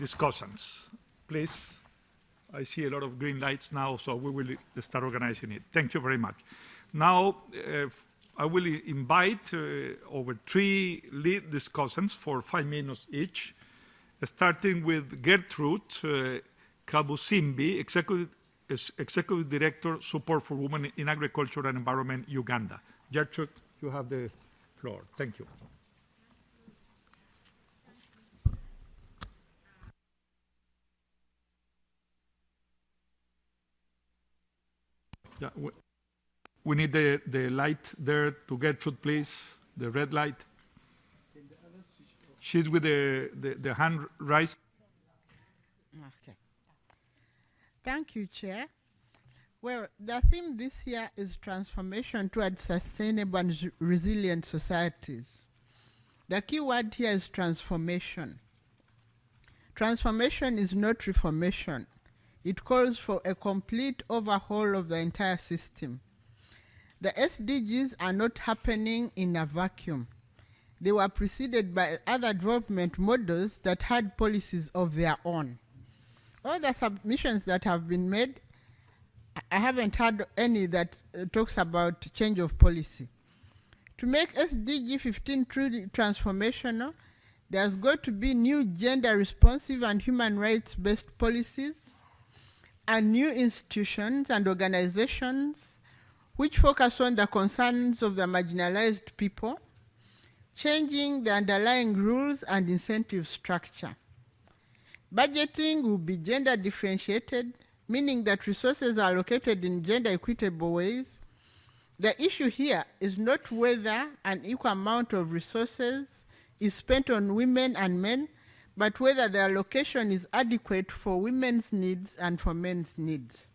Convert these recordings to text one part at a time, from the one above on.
discussants. Please, I see a lot of green lights now, so we will start organizing it. Thank you very much. Now, I will invite over 3 lead discussants for 5 minutes each, starting with Gertrude Kenyangi, Executive Director, Support for Women in Agriculture and Environment, Uganda. Gertrude, you have the floor. Thank you. Yeah, we need the light there to Gertrude, please, the red light. She's with the hand raised. Okay. Thank you, Chair. Well, the theme this year is transformation towards sustainable and resilient societies. The key word here is transformation. Transformation is not reformation. It calls for a complete overhaul of the entire system. The SDGs are not happening in a vacuum. They were preceded by other development models that had policies of their own. All the submissions that have been made, I haven't heard any that talks about change of policy. To make SDG 15 truly transformational, there's got to be new gender-responsive and human rights-based policies, and new institutions and organizations which focus on the concerns of the marginalized people, changing the underlying rules and incentive structure. Budgeting will be gender differentiated, meaning that resources are allocated in gender equitable ways. The issue here is not whether an equal amount of resources is spent on women and men, but whether the allocation is adequate for women's needs and for men's needs.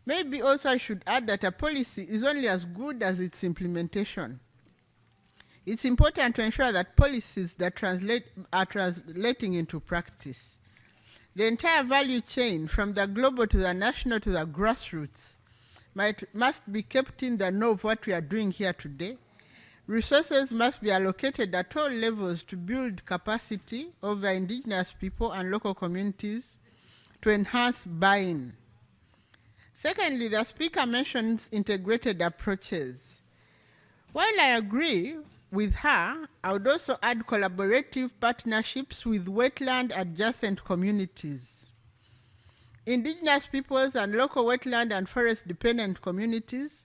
Maybe also I should add that a policy is only as good as its implementation. It's important to ensure that policies that are translating into practice. The entire value chain, from the global to the national to the grassroots, must be kept in the know of what we are doing here today. Resources must be allocated at all levels to build capacity of the indigenous people and local communities to enhance buy-in. Secondly, the speaker mentions integrated approaches. While I agree with her, I would also add collaborative partnerships with wetland adjacent communities. Indigenous peoples and local wetland and forest dependent communities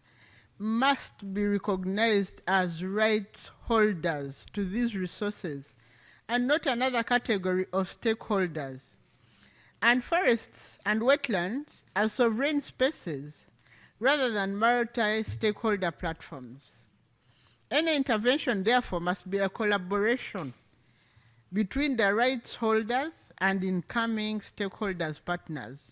must be recognized as rights holders to these resources and not another category of stakeholders. And forests and wetlands as sovereign spaces rather than multi-stakeholder platforms. Any intervention, therefore, must be a collaboration between the rights holders and incoming stakeholders, partners.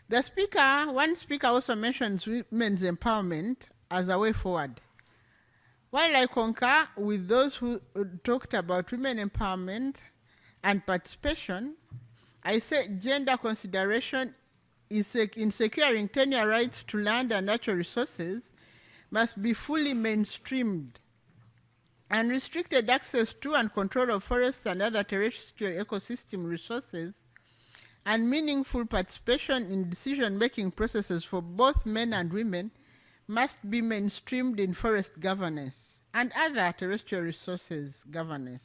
One speaker also mentions women's empowerment as a way forward. While I concur with those who talked about women empowerment and participation, I say gender consideration in securing tenure rights to land and natural resources must be fully mainstreamed, and restricted access to and control of forests and other terrestrial ecosystem resources and meaningful participation in decision-making processes for both men and women must be mainstreamed in forest governance and other terrestrial resources governance.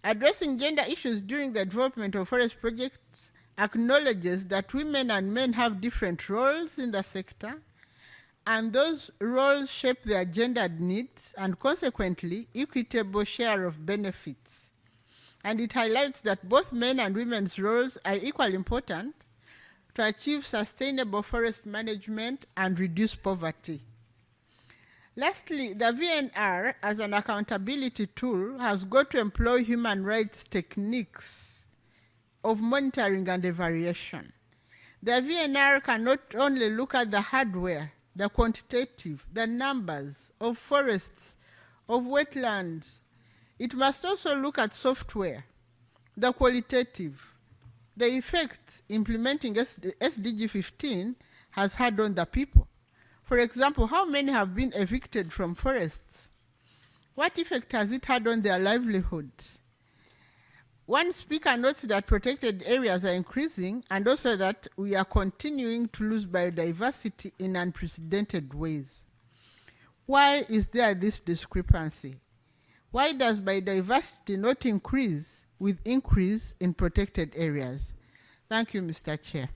Addressing gender issues during the development of forest projects acknowledges that women and men have different roles in the sector, and those roles shape their gendered needs and consequently equitable share of benefits. And it highlights that both men and women's roles are equally important to achieve sustainable forest management and reduce poverty. Lastly, the VNR as an accountability tool has got to employ human rights techniques of monitoring and evaluation. The VNR cannot only look at the hardware, the quantitative, the numbers of forests, of wetlands. It must also look at software, the qualitative, the effect implementing SDG 15 has had on the people. For example, how many have been evicted from forests? What effect has it had on their livelihoods? One speaker notes that protected areas are increasing and also that we are continuing to lose biodiversity in unprecedented ways. Why is there this discrepancy? Why does biodiversity not increase with increase in protected areas? Thank you, Mr. Chair.